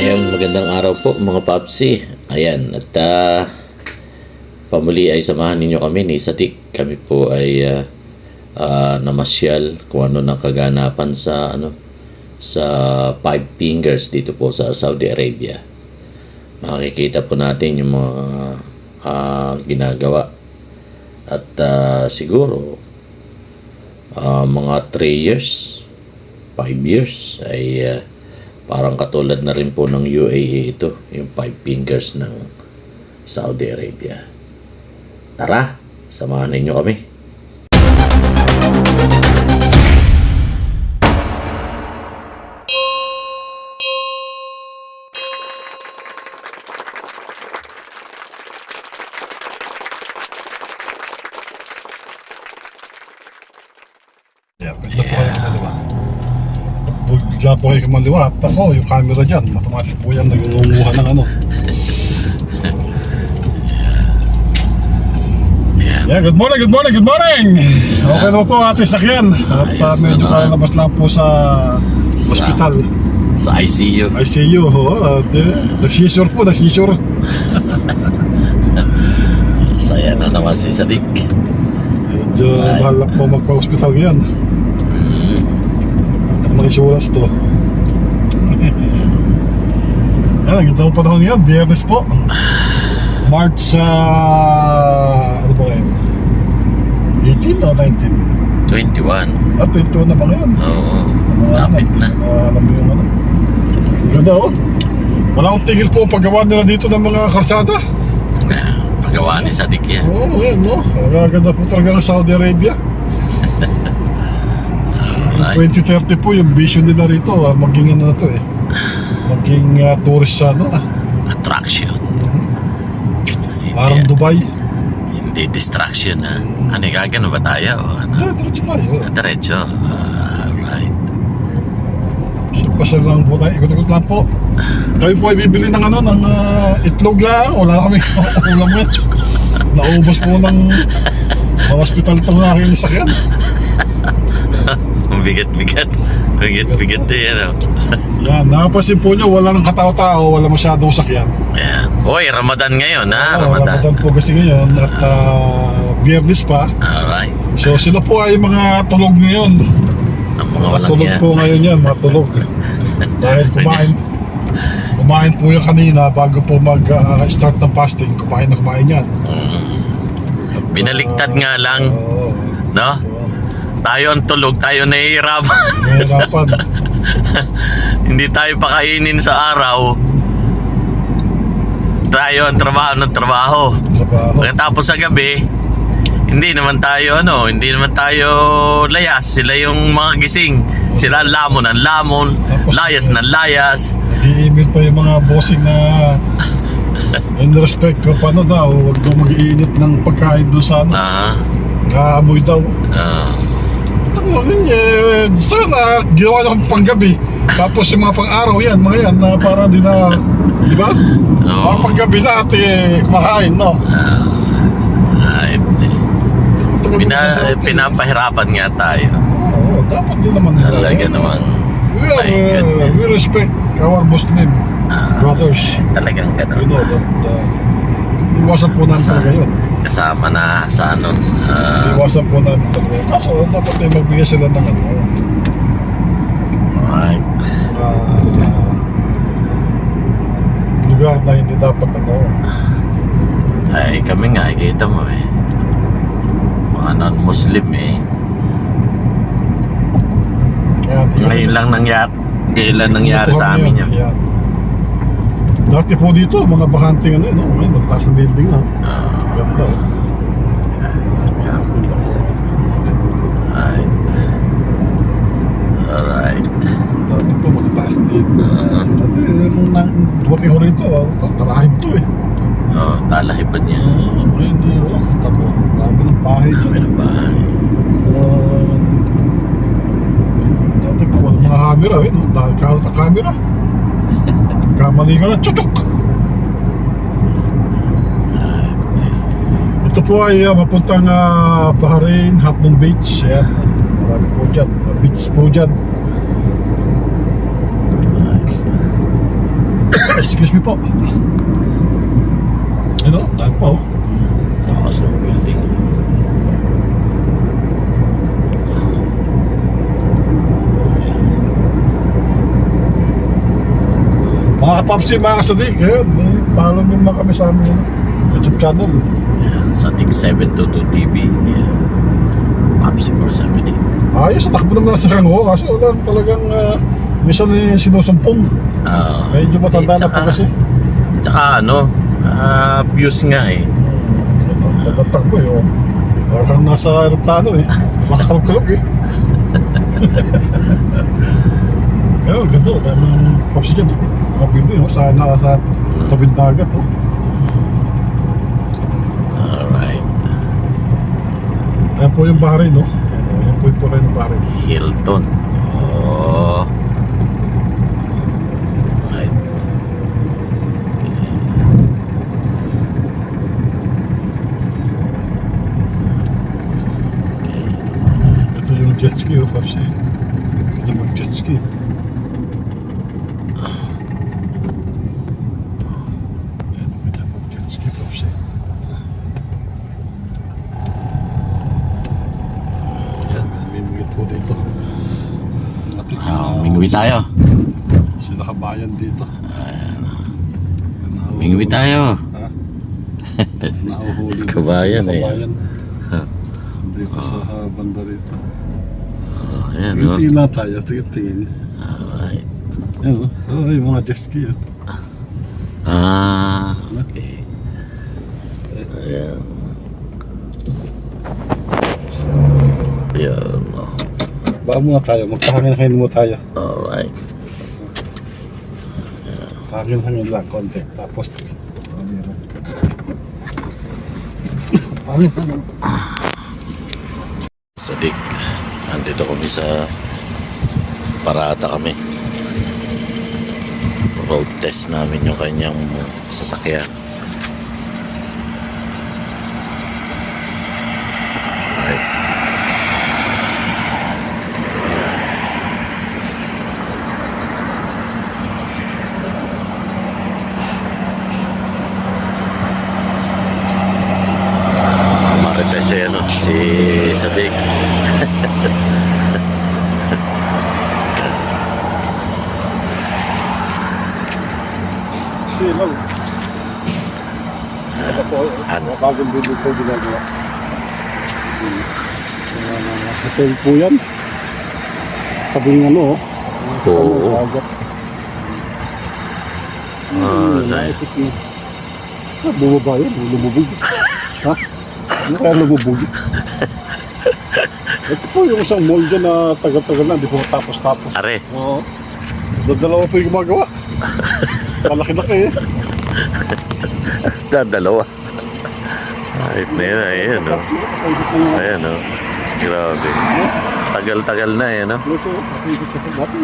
Ayun, magandang araw po mga papsi. Ayan, at pamuli ay samahan ninyo kami ni Satik. Kami po ay namasyal kung ano ng kaganapan sa Five Fingers dito po sa Saudi Arabia. Makikita po natin yung mga ginagawa. At siguro mga 3 years, 5 years ay parang katulad na rin po ng UAE ito, yung Five Fingers ng Saudi Arabia. Tara, samahan ninyo kami. Bigla po kayo kumaliwa at ako, yung camera dyan, automatic po yan nag-uunguhan ng ano. Yeah, good morning. Okay na po ating sakyan. At medyo kalabas lang po sa hospital. Sa ICU. ICU, at nag-seizure po. Saya na naman si Sadik. Medyo mahal lang po magpa-hospital ngayon. Mga insurance to. Yan, ang ganda mo panahon ngayon, Biyernes po, March ano ba ngayon? 18 o 19? 21. 21 na ba ngayon? Oo, lapit na. Alam mo yung ano. Ang ganda wala akong tigil po ang paggawa nila dito ng mga kalsada. Paggawa ni Sadik yan. Oo, yan ang ganda po talaga ng Saudi Arabia. 2030 po yung vision nila rito, maging ano na to maging tourist attraction. Parang Dubai. Hindi distraction Ano gagano ba tayo? Diretso tayo. Diretso. Right. Pasal lang po tayo, ikot-ikot lang po. Kami po ay bibili ng ng itlog lang. Wala kami ulam yan. Naubos po ng hospital itong aking sakyan. Bigat din yan. Yan, nakapasin po nyo, wala nang katao-tao, wala masyadong sakyan. Ayan. Oy, Ramadan ngayon Ramadan po kasi ngayon at Biyernes pa. Alright. So sila po ay mga tulog ngayon. Ang mga walang tulog yan. po ngayon yan, mga tulog. Dahil kumain po yung kanina bago po mag-start ng fasting, kumain yan. Binaliktad nga lang, no? Tayo ang tulog, tayo nahihirapan. Hindi tayo pakainin sa araw. Tayo ang trabaho. Pagkatapos sa gabi, hindi naman tayo layas. Sila yung mga gising. Sila lamon, layas. Nag-i-email pa yung mga bossing na in respect ko, paano daw, huwag daw mag-iinit ng pagkain doon sa kaamoy daw. Sana ginawa na akong panggabi. Tapos yung mga pang-araw yan, mga yan na para di na, di ba? Mga panggabi lahat kumakain, no? Pinapahirapan nga tayo. Oo, dapat din naman nila. Talaga naman. We respect our Muslim brothers. Talagang gano'n. You know that iwasan po namin talaga yun. Kasama na sa iwasan po namin talaga. Kaso dapat magbigay sila ng alright. Lugar na hindi dapat ay kami nga, kita mo mga non-Muslim ngayon lang nangyari sa amin yun. Dati po dito, mga bakanting ngayon, mataas na building ganda Alright. Dati po, mataas na dito. Dati, nung dumating ko rito, talahib to talahiban niya. Hindi, dami ng bahay dyan. Dati po, mga camera, dahil kalat sa camera. Kamali ka na, chuchuk! Ito po ay mapuntang Bahrain, Hatmun Beach. Ayan, marami po dyan, beach po dyan. Excuse me po. Ano? Dahil po. Takas ng building. Mga kapapsi, mga kasadik, ayun, follow nyo naman kami sa aming YouTube channel. Ayan, sa TIG 722 TV. Ayan. Popsi 478. Ayos, takbo naman sa Rango kasi wala talagang minsan sinusumpong. Medyo matanda na po kasi. Tsaka ano, views nga eh. Takbo eh. Parang nasa aeroplano eh. Makakalog-kalog eh. Ayun, ganda. Dahil ng papsi dyan. Mga building, sa tabing dagat. Alright. Ayan po yung bahay, no? Ayan po yung tulay ng bahay. Hilton. Oh. Right. Ito yung jet ski, oh, Papsi. Ito yung mag-jet ski. Ito yung mag-jet ski, Papsi. Ayan, namimigit po dito. Mingwi tayo. Sila kabayan dito. Mingwi tayo. Ha? Nauhuli dito Kabayan sila eh. kabayan. Dito sa banda rito. Ayan o. Tingin lang tayo, tingin. Alright. Ayan, oh, yung mga jet ski. Okay. Ayan. Ayan. Baka muna tayo, magpahangin-hangin muna tayo. Alright. Hangin-hangin lang, konti. Tapos, hangin-hangin. Sadik. Nandito kami sa Parata kami. Road test namin yung kanyang sasakyan. Alright. Marites eh, ano, si Sadik. Silaw. Ito po, Ano? bagong video po ginagawa. Sa tail po yan. Tabing ano, oh. Oo. Dagat. Nice. Naisip niyo. Bumaba yan, lumubog. Ha? Ano kaya lumubog? Ito po yung isang mall dyan na tagal-tagal na, di po tapos-tapos. Are. Oo. Dalawa po yung gumagawa. Malaki-laki eh. Dalawa. Ayun na yun, ayun o. Ayan o. Grabe. Tagal-tagal na eh, no? Ito, nakikita ko natin.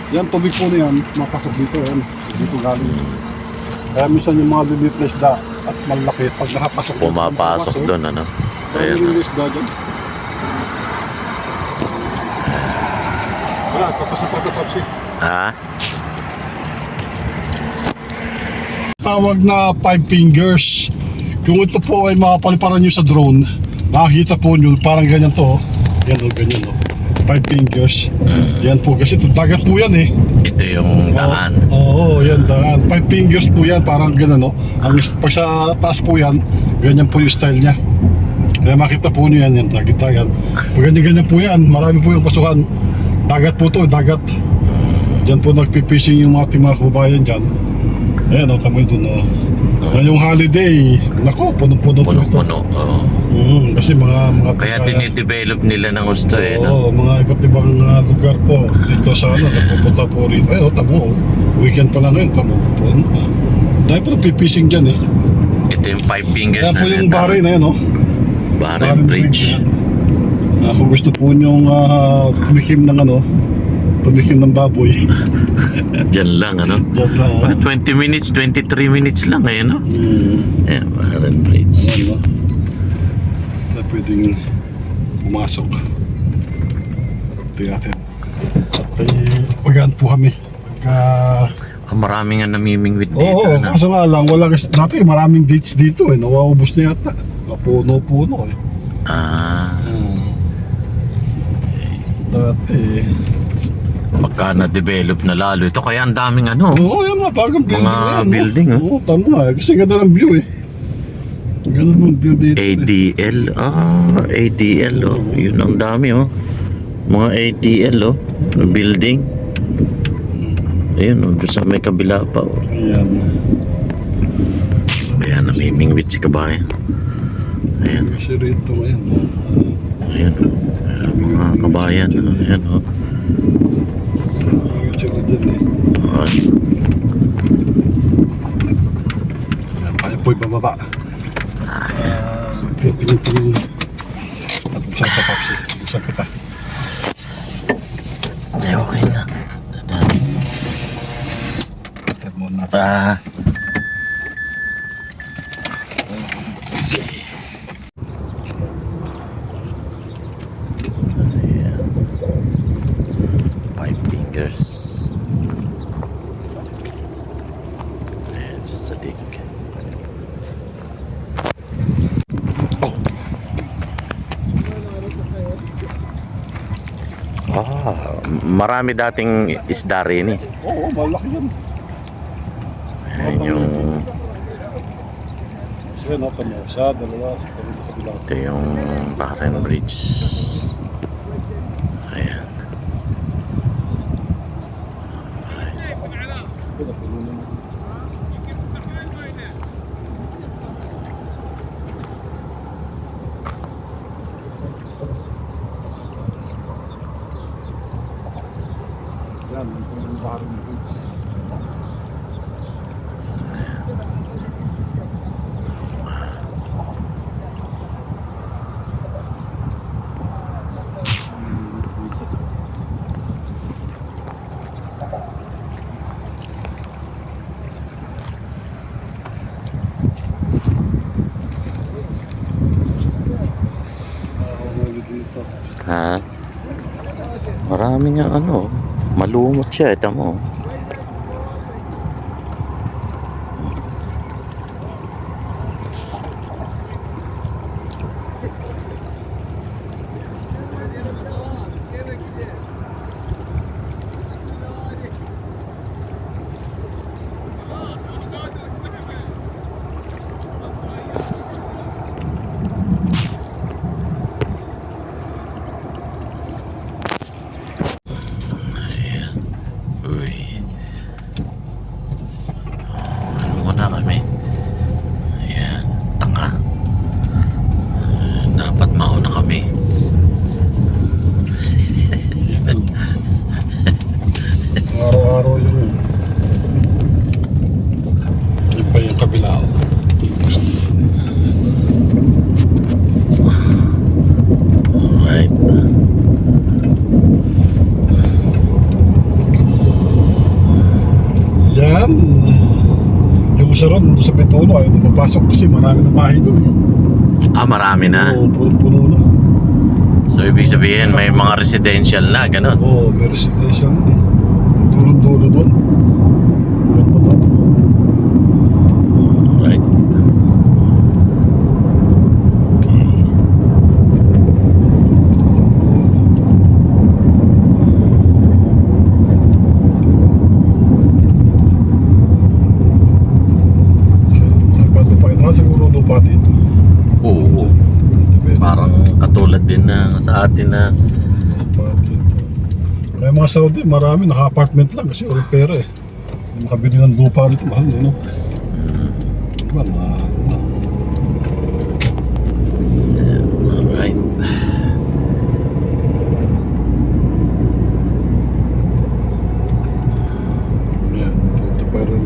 Yan, tubig po na yan, mapasok dito yan. Dito galing. Kaya minsan yung mga lilit na isda at malaki, pag nakapasok Pumapasok doon, ano? Kaya Ayan yung o. isda dyan. Wala, tapos na papasapsi. Ha? Tawag na 5 fingers. Kung ito po ay makapaliparan nyo sa drone, makikita po nyo, parang ganyan to. Yan o, ganyan o. 5 fingers. Yan po, kasi ito dagat po yan eh. Ito yung daan. Oo, yan daan. 5 fingers po yan, parang ganyan no. Pag sa taas po yan, ganyan po yung style niya. Kaya makita po nyo yan, yan, dagat-dagat. Pag ganyan po yan, marami po yung pasukan. Dagat po to, dagat. Diyan po nagpipishing yung ating mga kababayan dyan. Ayan o, tamoy dun o. Yung holiday, nako, puno-puno po ito. Puno-puno. Oo. Kasi mga Kaya dinidevelop nila ng gusto eh, Oo, no? mga iba't ibang lugar po dito sa ano, napupunta po rito. Ay, tamo, weekend pa lang ngayon, tamo. Dahil po nagpipishing dyan eh. Ito yung 5 fingers Kaya na po yung Bahrain na yan o. Bahrain Bridge. Kung gusto po nyong tumikim ng ano, tumikim ng baboy. Diyan lang, ano? Diyan lang. Mga 20 minutes, 23 minutes lang eh, no? Ayan, Bahrain Bridge. Ano? Kaya pwedeng pumasok. Tingnan natin. At ay, pag magaan po kami. Pagka... Marami nga namimingwit dito. Oo, na. kaso nga lang, wala kasi, dati maraming dates dito eh, nawaubos na yata. Puno-puno eh. Dati Pagka na-develop na lalo ito, kaya ang daming ano. Oo, yan mga bagang building Mga yan. building, oh. Oo, tama eh. Kasi ganda ng view eh. Ganda ng view dito. ADL, ADL, oh. Yun ang dami, oh. Mga ADL, oh. Building. Ayun, oh. Doon sa may kabila pa, oh. Ayan. Ayan, namimingwit si kabayan. Ayan, Kasi rito ngayon. ayan, oh. Ayan, mga kabayan, oh. Ayan, oh. Mga sila dyan eh. Ayan. Ayan, tayo po'y bababa. Titingin-tingin. At saan ka, Papsi? Saan kita? Ay, okay na. Tignan mo natin. Ayan. 5 fingers. Ayan, sadik. Oh. Marami dating isda rin eh. Oo, malaki yan. Ayan yung, Kasi natin mo, isa, dalawa, sa bilang. ito yung Barren Bridge. Ayan. Yan, yung Barren Bridge. Dito. Ha? Marami nga ano, malumot siya, ito mo. Uy. Ano muna kami? Ayan, tanga. Dapat mauna kami. Araw-araw yung pa yung kabila. Alright. Yan. Yung isa ron, sa Bitulo, ayaw na papasok kasi marami na bahay doon eh. Marami na. Oo, puno-puno na. So, ibig sabihin, may mga residential na, ganun. Oo, may residential na eh. Dulo-dulo doon. Ganda doon. Alright. Okay. Pwede pa yun. Siguro lupa dito. Oo. Parang katulad din na sa atin na Lupa dito. May mga Saudi, marami naka-apartment lang kasi walang pera eh. Makabili ng lupa rito, mahal no? Diba, alright. Yan, dito parang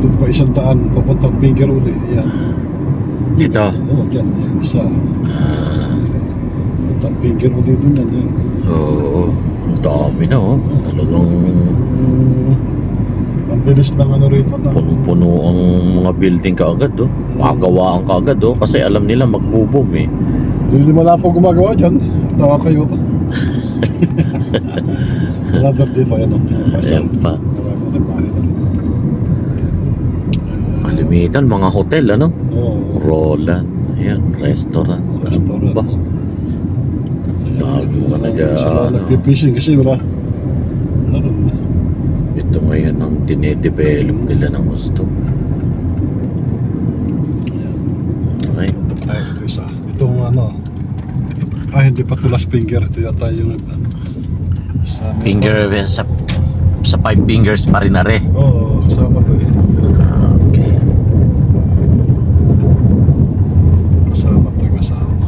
doon pa 100 papuntang finger uli. Yan. Ito. Oo, yan, yan, isa. Papuntang finger uli doon yan, yan. Oo. Ang dami na, oh. Talagang Ang bilis ng ano rito. puno-puno ang mga building kaagad, oh. Makagawaan kaagad, oh. Kasi alam nila magbo-boom, eh. Hindi mo lang po gumagawa dyan. Tawa kayo. Another dito, ayan o. Ayan pa. Marami na bahay na. Kalimitan, mga hotel, ano? Oo. Roland. Ayan, restaurant. Restaurant. Ba? Dami mga Sa nagpipishing kasi wala. Naroon. Ito ngayon ang dinedevelop nila ng gusto. Okay. Ay, ito isa. Itong ano. Ay, hindi pa ito last finger. Ito yata yung sa Finger sa 5 fingers pa rin na rin. Oo, kasama to eh. Okay. Kasama to, kasama.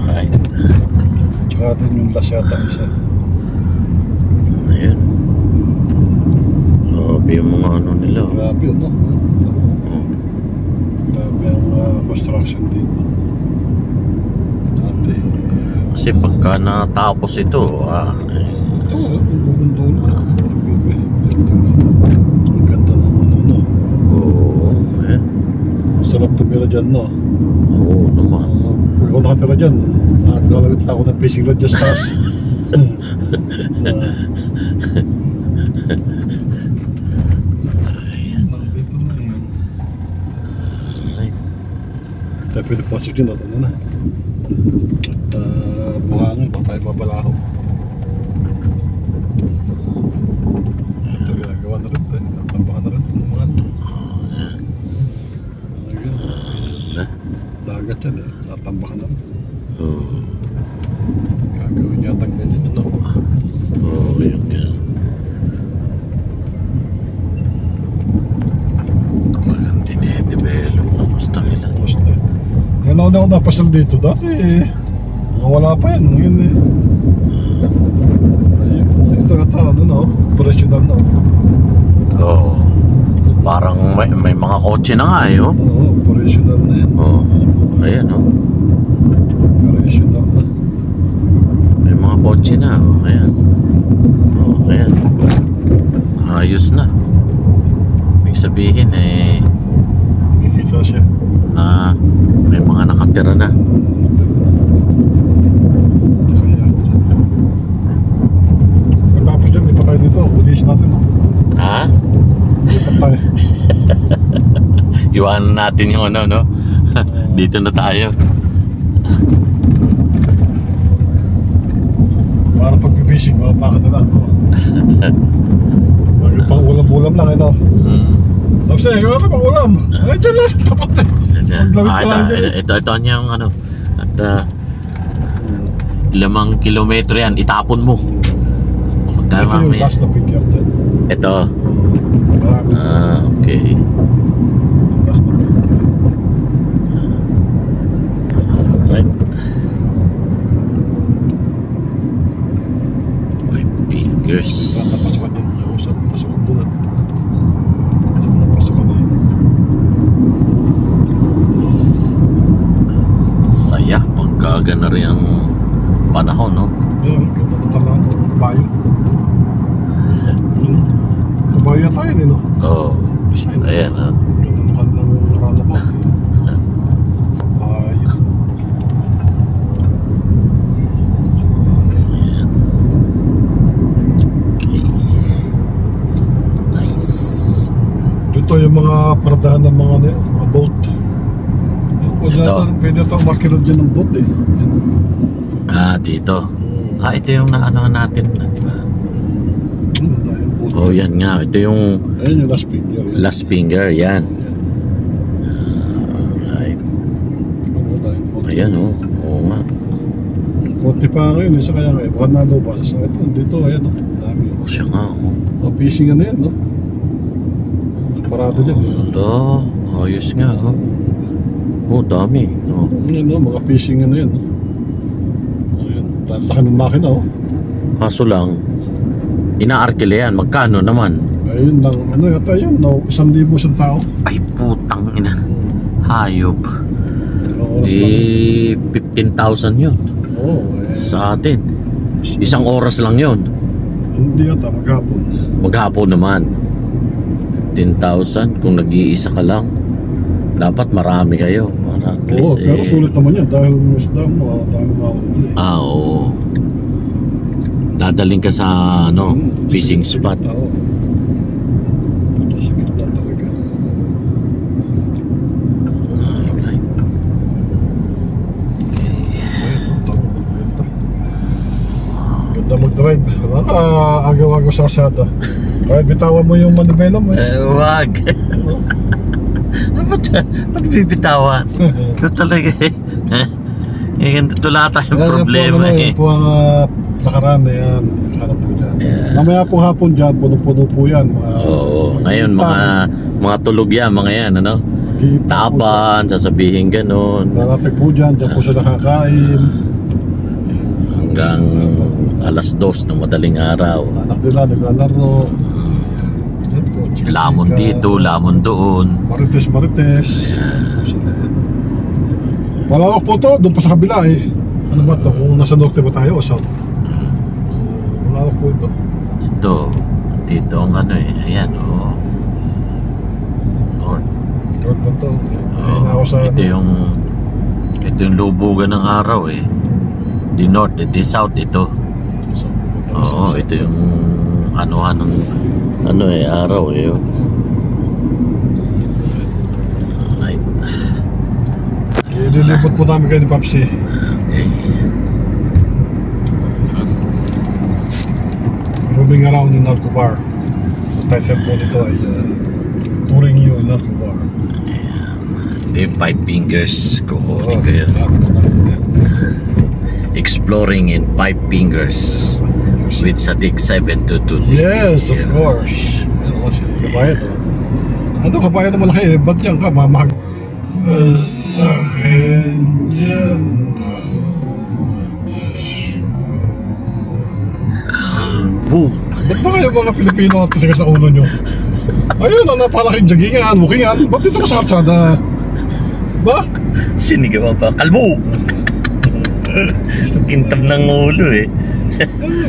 Right. Tsaka din yung last yata isa. Ayan. Grabe yung mga ano nila. Grabe, no? Oh. Grabe ang construction dito. Dati, Kasi pagka natapos ito, ito, bumundo na. Ang ganda ng ano, no? Oo, ayan. Sarap tumira dyan, no? Oo naman. Pag ako nakatira dyan, nakagalawit lang ako ng fishing rod dyan sa taas. Dito na yun. Right. Kaya pwede pasok yun, ano na. Buhangin, baka tayo mabalaho. Ito, ginagawa na rin ito. Natambakan na rin ito ng mga ano. Ayan. Ayun. Na. Dagat yan eh. Natambakan na rin. Oo. Gagawin yata ang ganyan ano. Oo, yun yan. Walang dinedevelop na gusto nila. Gusto. Ngayon ako napasal dito. Dati wala pa yan. Ngayon eh. Ayun. Ito kata ano no. Operational na. Oo. Parang may mga kotse na nga eh, oh. Oo, operational na yan. Oo. Ayan, oh. Operational na. May mga kotse na, oh. Ayan. Oh, ayan. Ayos na. Ibig sabihin, Nakikita siya. na may mga nakatira na. Kaya. Matapos dyan, lipat tayo dito. Budisin natin. No? Ha? Lipat tayo. Iwanan natin yung ano, no? Dito na tayo. Para pag-fishing, mapaka na lang. No? Pang ulam-ulam lang, ano? Tapos eh, ano pang ulam? Ay, dyan lang sa tapat eh. Paglawit ka lang dyan eh. Ito yung ano. At 5 kilometro yan. Itapon mo. Pagka Ito yung mamaya. last na picture dyan. Ito. Marami. Okay. Last na picture. Right. 5 fingers. Napasukan yun. Yung usap, pasukan doon at napasukan na yun. Saya. Pagkagana rin ang panahon, no? Ayun, ganda ito ka lang. Kabayo. Kabayo tayo eh, no? Oo. Design. Ayan, ah. Ganda ito ka lang roundabout. Kabayo. Ayan. Okay. Nice. Dito yung mga paradahan ng mga, ano, mga boat. Ito. Pwede ito ang markilad dyan ng boat eh. Yan. Dito. Ito yung naanohan natin, di ba? Ano tayo, boat. Oh, yan nga. Ito yung Ayun yung last finger. Yan. last finger, yan. Right. Ano tayo, boat. Ayan, oh. Oo nga. Konti pa ngayon, isa kaya ngayon. Baka nalobas. So, ito, dito, ayan, oh. Dami. O siya nga, oh. Fishing ano yan, no? Parado dyan, eh. Alo, ayos nga, oh. Oh, dami. Oh. Yan, no? Mga fishing ano yan, no? Ayan, laki ng makina, oh. Kaso lang, inaarkila yan. Magkano naman? Ayun lang, ano yata yan, no? 1,000 isang tao. Ay, putang ina. Hayop. Ilang oras lang. Di 15,000 yun Oo, sa atin. Isang oras lang yun. Hindi yata, maghapon. Maghapon naman. 15,000 kung nag-iisa ka lang. Dapat marami kayo. Para at Oo, least pero sulit naman yan dahil isda mo, dahil mahuli. Oo. Dadaling ka sa fishing spot. Oo. Sa gitna talaga. Alright. Ganda mag-drive. Agaw-agaw sa arsada. Kaya bitawan mo yung manibela mo. Wag. Ba't bibitawan? Ikaw talaga eh. Ganito lahat tayong problema eh. Yan po ang nakaraan na yan. Nakaraan po dyan. Mamaya po hapon dyan, punong-puno po yan. Oo. Ngayon mga tulog yan, mga yan, ano? Mag-iipon po Tapan, sasabihin ganun. dyan. Narating po dyan po siya nakakain. Hanggang alas 2 ng madaling araw. Anak nila naglalaro. Yan po, chika-chika. Lamon dito, lamon doon. Marites. Malawak po to, doon pa sa kabila eh. Ano ba to? Kung nasa norte ba tayo o south? Malawak po ito. Ito, dito ang ano eh. Ayan, oo. North. North ba to? Ayun Oo, ako sa ito yung lubugan ng araw eh. Di north, di south ito. Oo, ito yung araw eh. Oh. Right. Ililipot po namin kayo ni Papsi. Okay. Roaming around in Alcobar. Ang title po nito ay Touring You in Alcobar. Ito yung 5 fingers. Kukunin ko yun. Exploring in 5 fingers. With Sadik 722. Yes, of course. Yan o, si Kabayat o. Ano Kabayat na malaki eh? Ba't yan ka? Mamahag. Sa kanya. Boom! Ba't ba kayo mga Pilipino ang tisigas sa ulo nyo? Ayun, ang napalaking jagingan, bukingan. Ba't dito ka sa arsada? Ba? Sinigawan pa. Kalbo! Kintab ng ulo eh.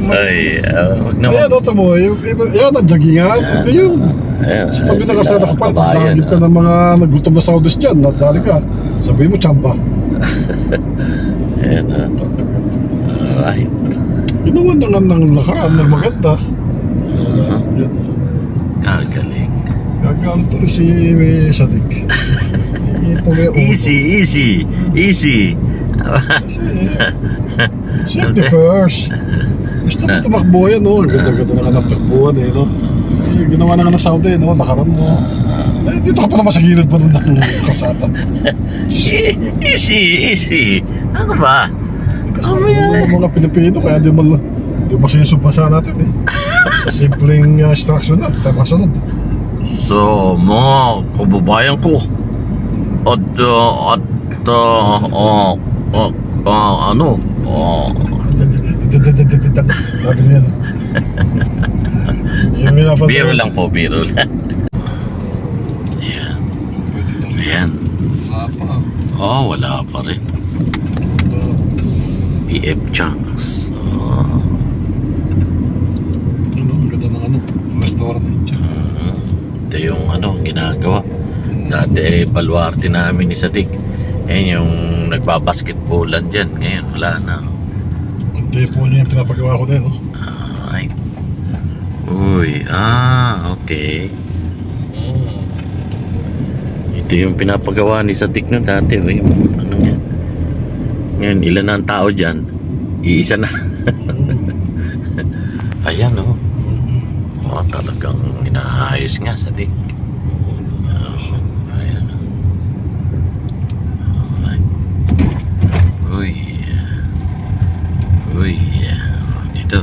Ay, wag naman. Ayan, ito mo, yan ang jagingan. Ito yung sabi na kasi nakapal, pagkakagip ka ng mga nagutom na Saudis dyan, nadali ka. Sabihin mo, tsamba. Ayan ha. Alright. Ginawa na nga ng nakaraan ng maganda. Yan. Kagaling. Gagaan tuloy si Sadik. Ito may ulo. Easy. Kasi, safety first. Gusto mo tumakbo yan, no? Ang ganda-ganda na nga natakbuhan eh, no? Eh, ginawa na nga ng Saudi, no? Nakaraan mo. Eh, dito ka pa naman sa gilid pa ng kasata. Easy. Ano ba? Kasi mga Pilipino, kaya di mo sinusubasa natin eh. Sa simpleng instruction na, tayo makasunod. So, mga kababayan ko. Sabi niya. Yung minapal- Biro lang po. Ayan. Wala pa rin. PF Chunks. Ang ganda ng restaurant niya. Ito yung ginagawa. Dati baluarte namin ni Sadik. Ayan yung nagbabasketballan dyan. Ngayon wala na. Hindi po niya yung pinapagawa ko din, no? Alright. Uy, okay. Ito yung pinapagawa ni Sadik no dati. Uy, ano yan? Ngayon, ilan na ang tao dyan? Iisa na. Ayan, oh. Talagang inaayos nga, Sadik. Ayan. Alright. Uy. Dito.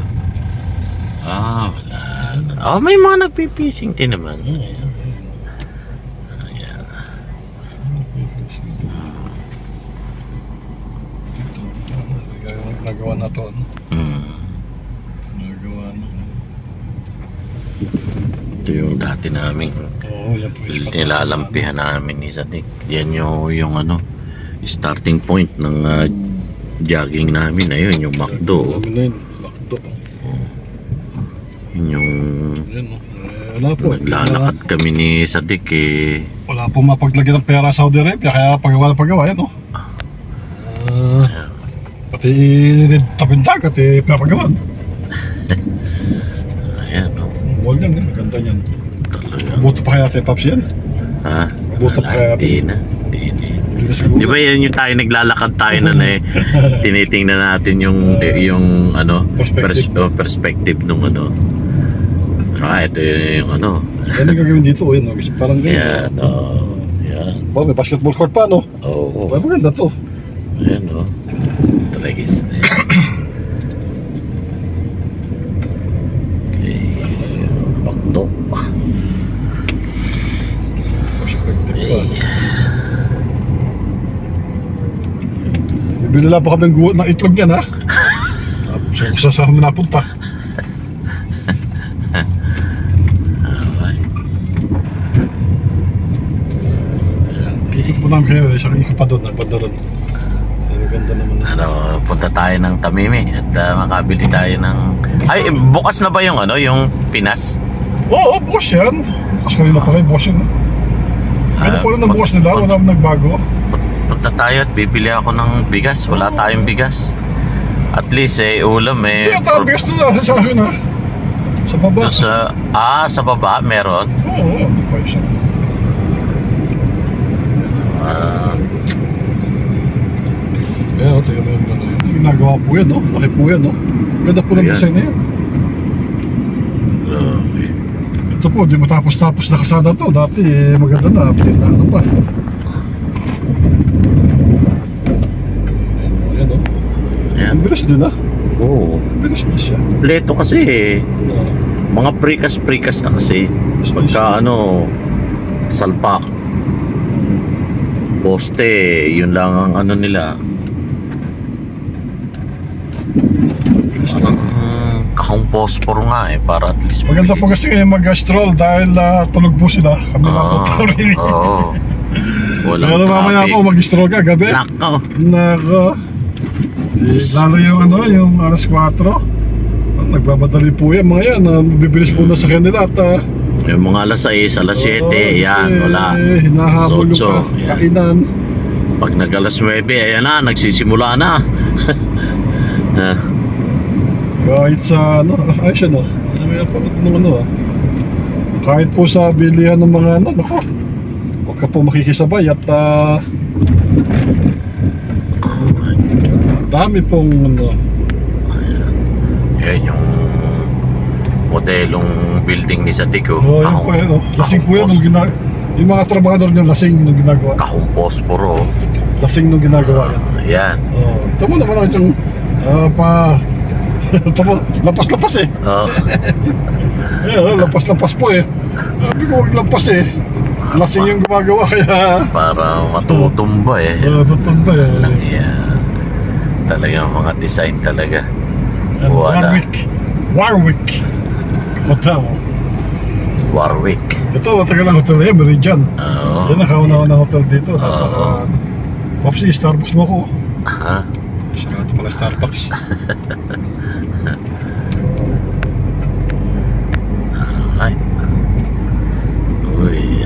Wala. May mga nagpipising din naman. Ayan. Nagawa na to, ano? Nagawa na. Ito yung dati namin Oo, yan po yung nilalampihan namin ni Sadik. Yan yung starting point ng jogging namin. Ayun yung McDo. Namin na yun, Macdo. Yun yung Yan, no? Wala po. Naglalakad kami ni Sadik eh. Wala po mapaglagyan ng pera sa Saudi Arabia, kaya pagawa yan, no? Pati tapindagat, pinapagawan. Ayan, no? Mall yan, maganda yan. Talaga. Buto pa kaya sa Pops yan? Ha? Buto pa kaya Di na. Hindi na siguro. Di ba yan yung tayo naglalakad tayo na tinitingnan natin yung ano perspective nung ano. Ito yung ano. Yan ang gagawin dito, yun, no? Parang ganyan. Yan, yan. Ba, may basketball court pa, no? Oo. Ba, maganda to. Ayan, no. Tragis na yan. Okay. Bakno. Perspective pa. Ay. Bibili lang po kami ng itlog yan, ha? So, kung saan kami napunta. Alright. Ikot po namin kayo, isang ikot pa doon, nagbanda ron. Ang ganda naman. Punta tayo ng Tamimi at makabili tayo ng... Ay, bukas na ba yung yung Pinas? Oo, bukas yan. Bukas kanina pa kayo, bukas yan. Kaya po lang ng bukas nila, wala naman nagbago. Punta tayo at bibili ako ng bigas. Wala tayong bigas. At least ulam Hindi, ang bigas nila sa akin, ha? Sa baba. Sa baba meron. Oo, hindi pa isa. Kaya, tingnan mo yung gano'n. Ito ginagawa po yan, no? Laki po yan, no? Ganda po ng Ayan. design na yan. Grabe. Ito po, di matapos-tapos na kasada to. Dati, maganda na. Pinano pa. Ayan, no? Ayan. Ang bilis din, ha? Oo. Ang bilis din siya. Kompleto kasi mga prikas na kasi. Pagka salpak. Poste, yun lang ang nila. Parang kahong pospor nga para at least Maganda po kasi ngayon mag-stroll dahil tulog po sila. Kami lang po tao rin. Oo. Walang Pero mamaya po mag-stroll ka gabi. Nako. Nako. Lalo yung yung alas 4. Nagbabadali po yan mga yan. Bibilis po na sa kanila at Yung mga alas 6, alas 7, yan, wala. Hinahabol yung Sotso, yan. kainan. Pag nag alas 9, ayan na, nagsisimula na. Kahit sa ay siya no. May pala ng kahit po sa bilihan ng mga nako. Huwag ka po makikisabay at dami pong Yan yung modelong building ni Sadik. yun po yun, lasing po yan yung mga trabahador niya lasing nung ginagawa. Kahong posporo. Lasing nung ginagawa yan. Yan. Tamo naman ang siyang tamo, lapas-lapas eh. Lapas-lapas po eh. Sabi ko huwag lampas eh. Lasing yung gumagawa kaya Para matutumba eh. tutumba eh. Lang yan. Talagang mga design talaga. Wala. Warwick Hotel. Warwick. Ito matagal ang hotel na yan, Meridian. Oo. Yan ang kauna ng hotel dito. Napaka Popsi, Starbucks mo ko. Ha? Sarado pala Starbucks. Alright. Uy.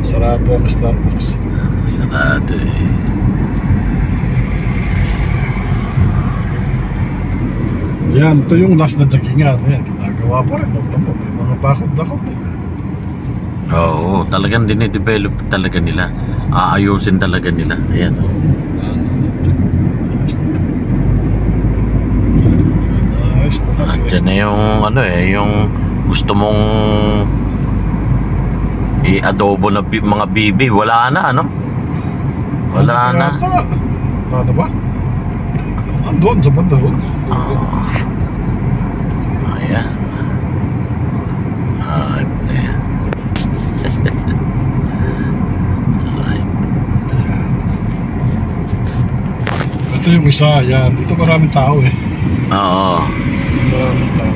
Sarado ang Starbucks. Sarado eh. Yan, ito yung last na dagingan. Yan, ginagawa pa rin. Tamo, may mga bakod-bakod eh. Oo, talagang dinidevelop talaga nila. Aayusin talaga nila. Ayan. Nice talaga. Andiyan na yung yung gusto mong i-adobo na mga bibi. Wala na, Wala na. Ano ba? Doon, sa banda doon. Ayan. Alright. Ito yung isa, yan. Dito maraming tao eh. Oo. Maraming tao.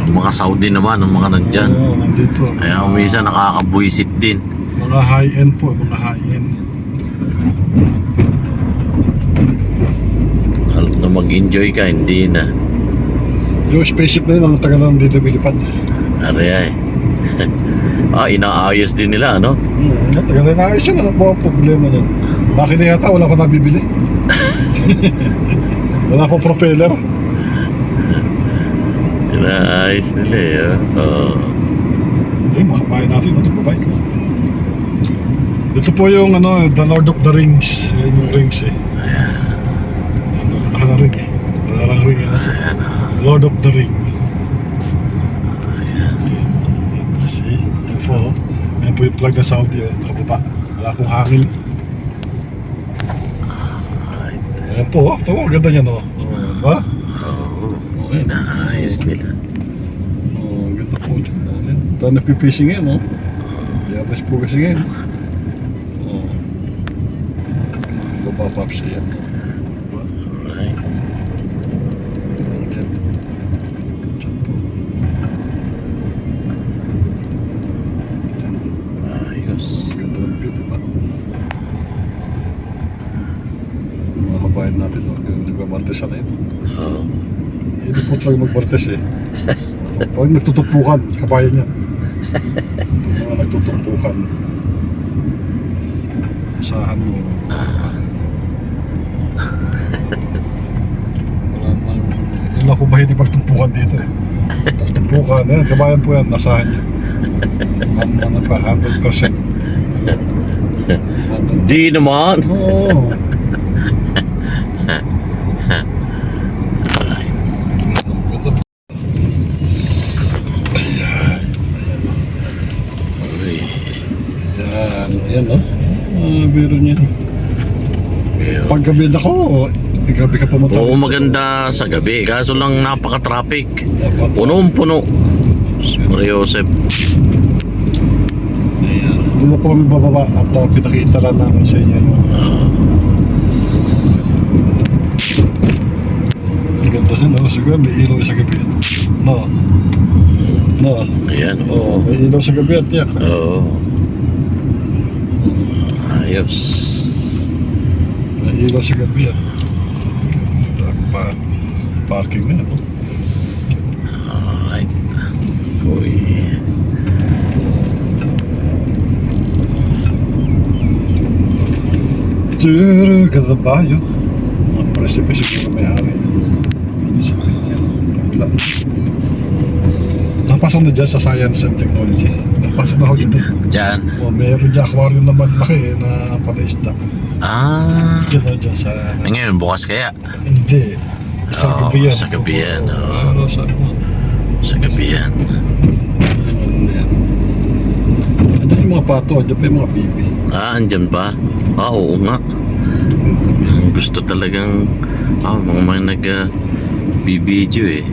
Ang mga Saudi naman, ang mga nandyan. Oo, nandito. Kaya umisa nakakabuisit din. Mga high-end po, mga high-end. Alam na mag-enjoy ka, hindi na. Yung spaceship na yun, ang tagal na dito bilipad. Ari ay. Inaayos din nila, ano? Tagal na ayos yun. Ano po ang problema niyan? Bakit na yata wala pa nabibili? Wala pa propeller. Inaayos nila eh. Makabayan natin. Ito po bike. Ito po yung The Lord of the Rings. Yan yung rings eh. Wala na ring eh. Wala lang ring yun. Lord of the Ring. See? Yan po. Yan po yung plug na Saudi. Nakababa. Wala pong hangin. Ayan po. Ito po. Ganda niya no. Diba? Inaayos nila. Ganda po. Ito nagpipising yan no. Yabas po kasi yan. Babapap siya. Alright. Ayos. Ganda ng view, diba? Mga kabayan natin, nagmamartes na ito. Hindi po tayo magmartes eh. Pag nagtutumpukan, kabayan yan. Mga nagtutumpukan. Asahan mo. Wala naman. Yun lang po mahilig magtumpukan dito eh. Pagtumpukan, yan, kabayan po yan, nasahan nyo. Ano pa, 100%. Di naman. Oo. Ayan no? Biro niya. Pag gabi na ko, gabi ka pumunta. Oo, maganda sa gabi. Kaso lang napaka-traffic. Punong-puno. Maria Joseph. Ayan. Doon na po kami bababa at pinakita lang namin sa inyo yung ganda siya no? Siguro may ilaw sa gabi. No? No? Ayan. Oo, may ilaw sa gabi at tiyak. Oo. Ayos. May ilaw sa gabi at parking na no? Alright. Uy. Siguro, ganda ba yun? Mga presipe siguro may-ari. Napasok na dyan sa science and technology. Napasok na ako dito. Diyan. Meron dyan aquarium na malaki na palaisda. Dyan na dyan sa... Ngayon, bukas kaya? Hindi. Sa gabi yan. Sa gabi yan. Sa gabi yan. Andyan yung mga pato. Andyan pa yung mga bibi. Andyan pa? Oo nga. Gusto talagang mga nag-bibidyo eh.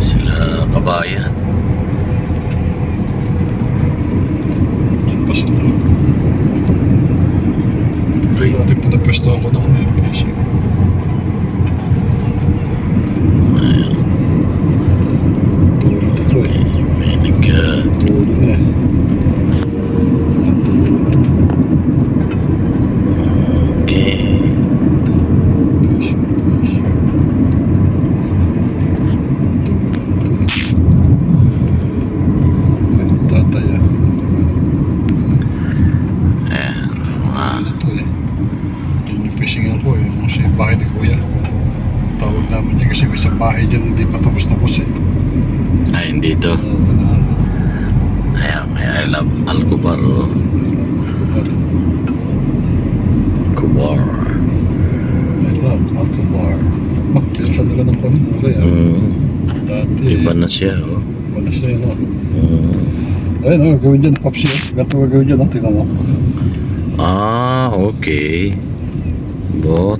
Sila kabayan. Yan pa sila. Great. Dati po nagpwesto ako ng fishing. Ayan. Ito eh. May Tulo na eh. Okay. Tatay ah. Ayan. Ano to eh. Yun yung fishingan ko eh. Yung sa bahay ni Kuya. Tawag namin niya kasi may isang bahay dyan hindi pa tapos-tapos eh. Hindi to. Ayan, may I love Alcobar. Alcobar. I love Alcobar. Pinsan nila ng konong kulay ah. Dati Iba na siya, oh. Iba na siya no. Ayun gawin dyan Popsi eh. Ganito gawin dyan tingnan mo. Okay.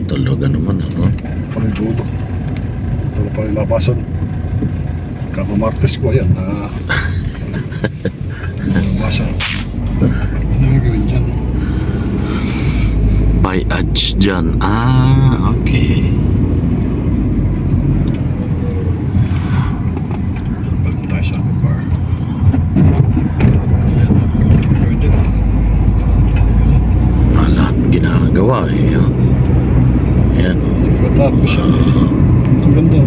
Talaga naman, ano? Palidudo. Wala pa rin labasan. Kakamartes ko yan. Labasan. Ano gagawin dyan? By Edge dyan. Okay. Balik tayo sa bar. Gagawin dyan. Lahat ginagawa eh. Ayan. Pagkatapos siya. Ito ganda.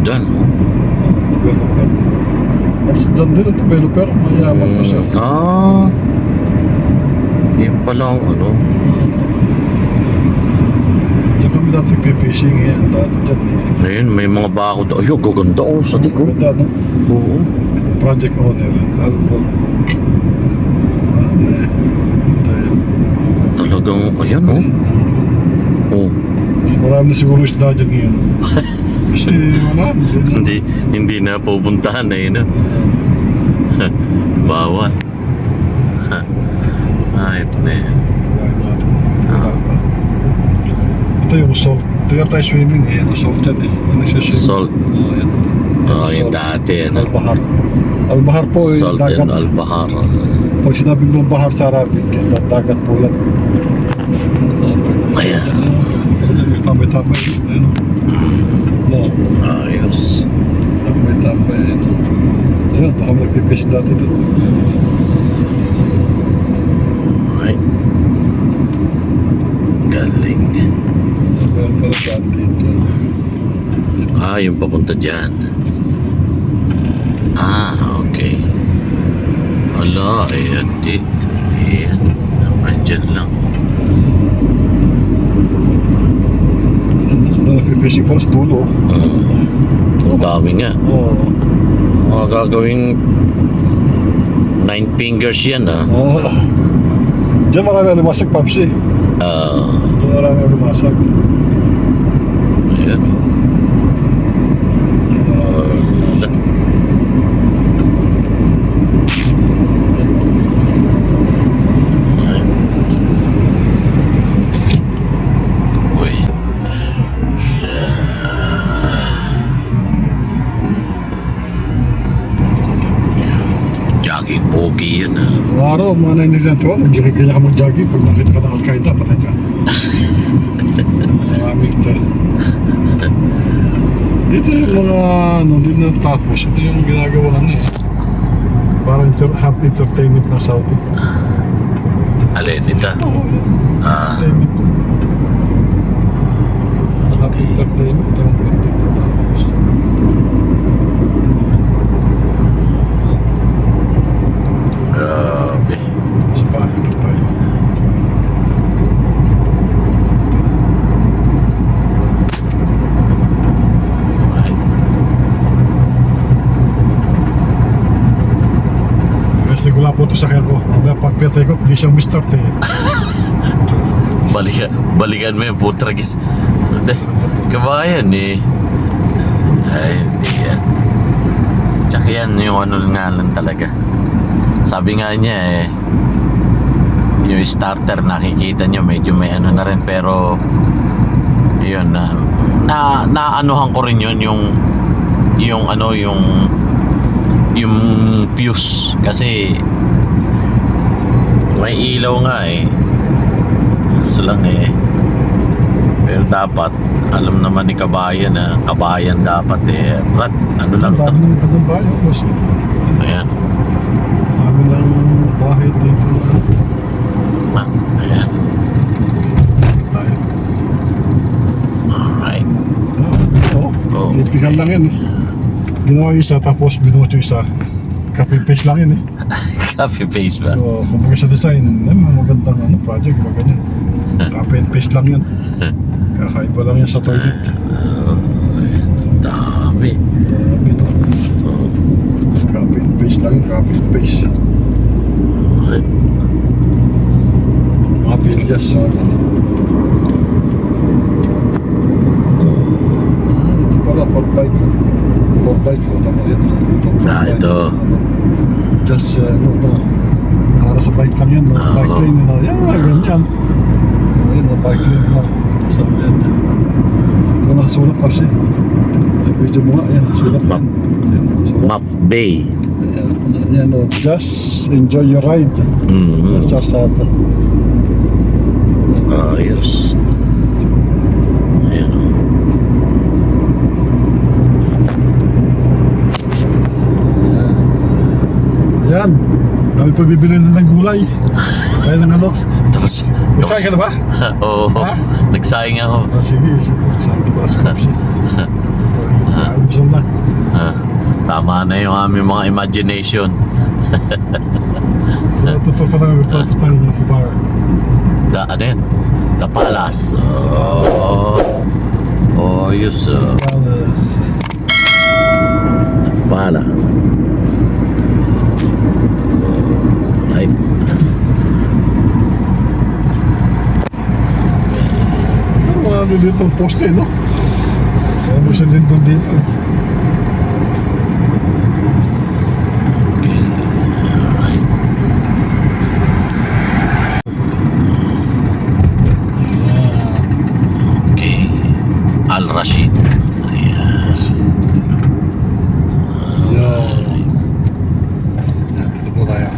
dyan. Developer. At dyan din ang developer. Mayaman pa siya. Yun pala ang ano. Diyan kami dati fishing eh. Dati dyan eh. Ayun, may mga bako doon. Ayun, gaganda oh, sa tiko. Ganda, no? Oo. Project owner. Lalo po. Talagang, ayan oh. Oh. Marami na siguro isda dyan ngayon. Kasi wala. Hindi na pupuntahan na yun. Bawal. Ay, ne. Ito yung salt. Ito yung tayo swimming eh. Ano salt yan eh. Ano siya swimming? Salt. Yan. Yung dati, ano. Albahar. Albahar po yung Salt dagat. and Albahar. Pag sinabi mong bahar sa Arabic, dagat po yan. Ayan. Tambay-tambay. Ayan. No. Ayos. Tambay-tambay. Ayan, baka nagpipish dati doon. Alright. Galing. Meron pala daan dito. Yung papunta dyan. Okay. Ala, hindi yan. Andyan lang. Nagpipishing pala sa dulo. Ang dami nga. Oo. Mga gagawing 9 fingers yan Oo. Diyan marami alimasag, Papsi. Diyan marami alimasag. Ayan. Uy. Jogging pogi yan Araw, mga 991, mag-kanya ka mag-jogging. Pag nakita ka ng Al-Qaeda, patay ka. Maraming ito. Dito yung mga, dito na tapos. Ito yung ginagawa eh. Parang half entertainment ng Saudi. Alin, dito? Oo, entertainment. Half entertainment. Ang content na tapos. Grabe. Sa bahay na tayo. Kasi wala po ito sa kaya ko. May pagpiyatay ko, hindi siyang mistart eh. Balikan mo yung putragis. Kabayan eh. Ay, hindi yan. Tsaka yan yung ano nga lang talaga. Sabi nga niya yung starter nakikita nyo medyo may ano na rin, pero yun naanuhan ko rin yun yung ano yung fuse kasi may ilaw nga kaso lang pero dapat alam naman ni kabayan kabayan dapat Brad, ano lang to Ang dami ng bayo. Kasi ayan dami ng bahay dito na. ayan Tayo. alright Oo. Typical lang yan eh. Ginawa yung isa tapos binuot yung isa. Copy paste lang yan eh. copy paste ba So, kumbaga sa design, magandang project, mga ganyan. Copy and paste lang yan. Kakaiba lang yan sa toilet. dami Copy and paste lang yun, copy and paste. alright Mga bilyas. Ito pala, portbike. Portbike, tama yan. ito Just, para sa bike lang yan, bike lane, yan, mga ganyan. Ayun, bike lane na. Sabi yan. Ito nakasulat pa siya. Video mo nga, yan, sulat yan. Yan, nakasulat. Map Bay Yan, just enjoy your ride. Sarsada. ayos ayan Yan, kami pa bibili na ng gulay. Kaya ng ano. tapos Excited ka na ba? oo Ha? nagsaing ako Sige. Excited ka ba sa kapsi? Lusong na. Tama na yung aming mga imagination. Totoo pa tayo papatang kubar. Ano yan? The Palace. Yus. Palace. Palace. Right. Pero ano dito ang poste, no? May isang lindon dito eh. Okay. Alright. Okay. Al Rashid. Ayan. Yan. Dito po tayo.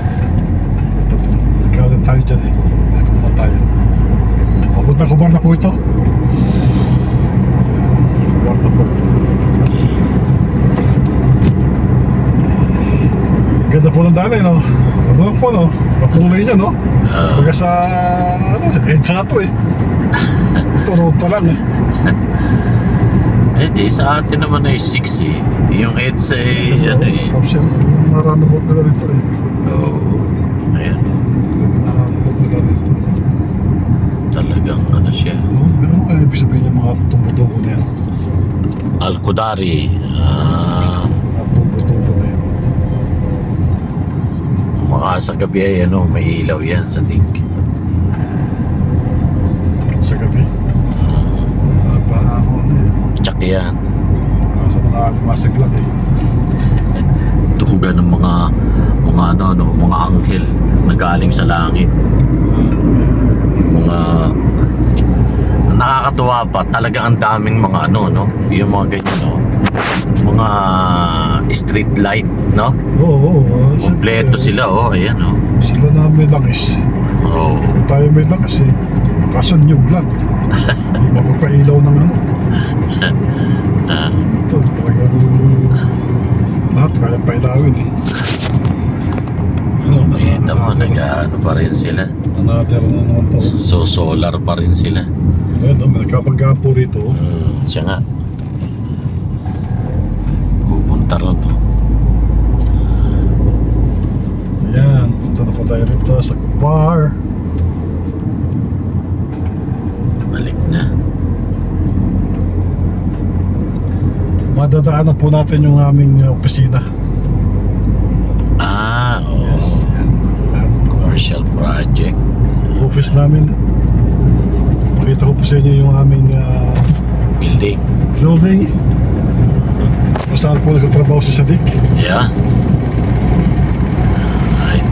Ikaw tayo dyan eh. Dito po tayo. Papunta kubar na po ito. Kubar na po ito. Ganda po ng daan eh, no? Ano lang po, no? Patuloy niya, no? Baga sa, EDSA na to eh. Ito, road pa lang eh. Di sa atin naman ay 6 eh. Yung EDSA ay ano eh. Tapos yung maranabot nila rito eh. Ayan. Maranabot nila rito. Talagang ano siya. Ano kaya ibig sabihin yung mga tumbo-tumbo na yan? Al-Qudari. Mga tumbo-tumbo na yan. Mga sa gabi ay ano, may ilaw yan sa ting. Sa gabi. Parang ako ano eh. Tsak yan. Sa mga masaglag eh. Tuhugan ng mga mga anghel na galing sa langit. Yung mga nakakatuwa pa talaga, ang daming mga ano, no? Yung mga ganyan, no? Mga street light, no? Oo. Kompleto sila, ayan, Sila na may langis. Tayo may langis eh. Kaso nyug lang. Hindi mapapailaw ng ano. Ito talagang lahat kaya pailawin eh. Kita mo, nag-ano pa rin sila. Another na naman to. So, solar pa rin sila. Ayun, may nagkapagkapo rito. Siya nga. Pupunta ron, no? Ayan, punta na po tayo rito sa bar. Balik na. Madadaanan po natin yung aming opisina. Yes, ayan, madadaanan po. Commercial project. Office namin. Pakita ko po sa inyo yung aming Building. building. Kung saan po nagtatrabaho si Sadik. Yeah. Alright.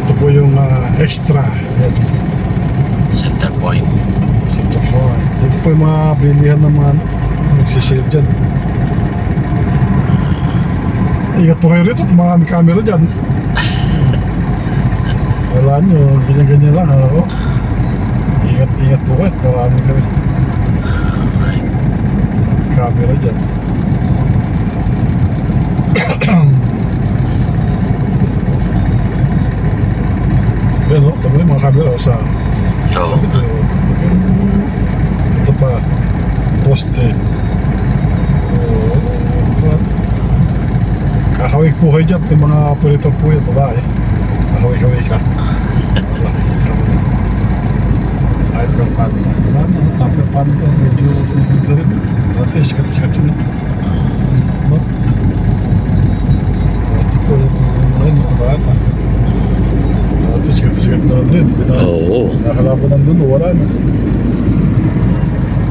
Ito po yung extra. Ayan, Center point. center point. Dito po yung mga bilihan ng mga nagsisale dyan. Ingat po kayo rito, maraming camera dyan. Wala nyo, ganyan-ganyan lang ako. Ingat po kayo, marami kami Alright. camera dyan. Yan o, tama yung mga camera sa So, ito pa, poste. Kakawig po kayo dyan, may mga operator po yan, babae. Kakawig-kawig ka. Nakikita ka nila. Hyperpanda. Hyperpanda, medyo na rin. Dati, sikat-sikat yun eh. No? Dati po yung, nakabata. Dati, sikat-sikat na rin. Nakalaban ng lulo, wala na.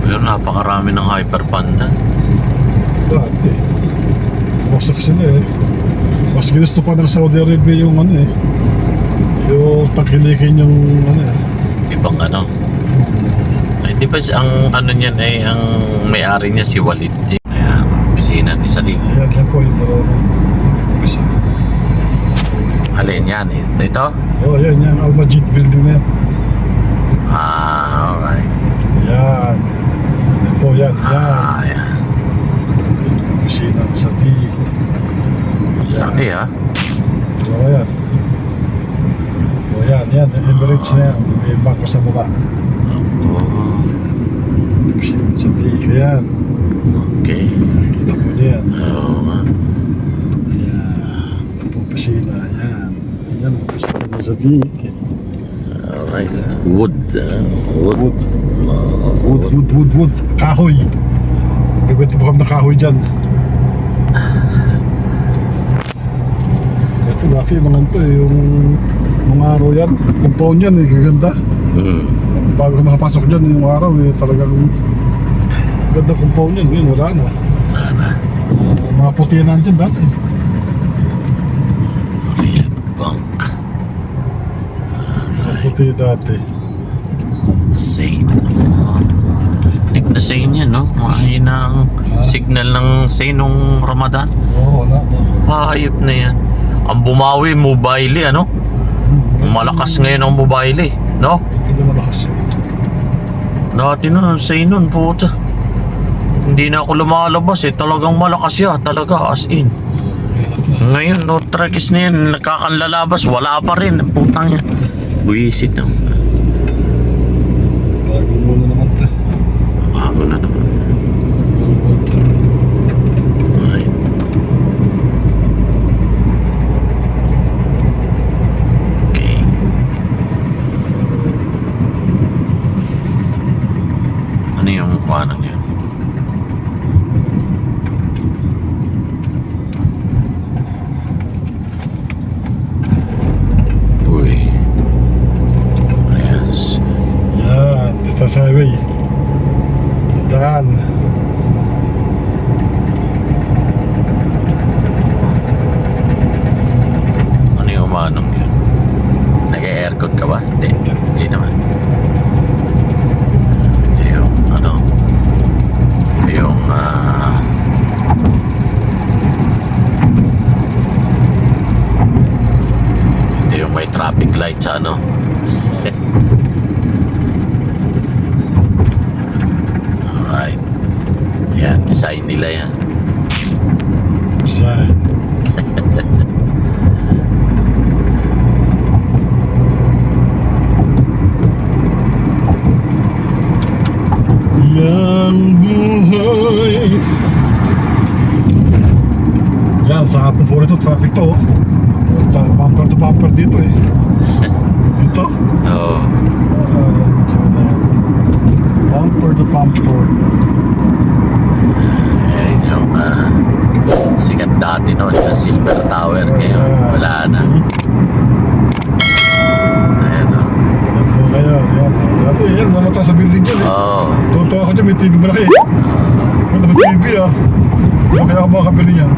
Pero napakarami ng Hyper Panda. Dati. Wasak sila eh. Mas ginusto pa ng Saudi Arabia yung ano eh. Yung tangkilikin yung ano eh. Ibang ano. Ay, di ba ang ano niyan ay ang may-ari niya si Walid. Ayan, opisina ni Sadik. Yan po yung dalawa na. Isa. Alin yan eh. Ito? Oh, yan. Al-Majid building na yan. Alright. Yan. Ito, yan. Ayan. Opisina ng Sadik. Laki ah. Dalawa yan. O yan. Emirates na yan. May bangko sa baba. Oh. Opisina ng Sadik. Yan. Okay. Kita po niya yan. Oo nga. Ayan. Ito po opisina. Ayan. Ayan. Opisina na sa dik. Alright. Wood. Wood. Wood. Kahoy. Bibiti po kami ng kahoy dyan. Ito dati mga ito eh, yung mga araw yan. Compound yan eh, gaganda. Bago ka makapasok dyan yung araw eh, talagang ganda compound yan. Ngayon wala na. Mga puti na dyan dati. Bank. Mga puti dati. Sane. Tik na sane yan, no? Mahina ang signal ng sane nung Ramadan. Oo, wala na. Hayop na yan. Ang bumawi, mobile, ano? Malakas ngayon ang mobile, no? Hindi malakas. Dati nun, sane nun, puta. Hindi na ako lumalabas, talagang malakas yan, talaga, as in. Ngayon, no, tragis na yan, nagkakanlalabas, wala pa rin, putang yan. Buisit na. Bago muna naman ito. Bago na naman. Ay. Okay. Ano yung kuhanan niya? Uy. Yes. Yan, dito sa highway. Daan. Ano yung umanong yun? Nag-aircon ka ba? Hindi naman. Ito yung ano? Ito yung ito yung may traffic light sa ano? Alright. Yan, design nila yan. Design. Yang buhay. Yan, sa hapon po rito, traffic to. Bumper to bumper dito eh. Dito. Oo. Bumper to bumper. Ayan yung sikat dati noon, yung Silver Tower. Ngayon, wala na. Ayan o. So kaya, yan. Dati yan, namata sa building dyan eh. Oo. Tunto ako dyan, may TV malaki. May TV ah. Kaya ako makakabili niyan.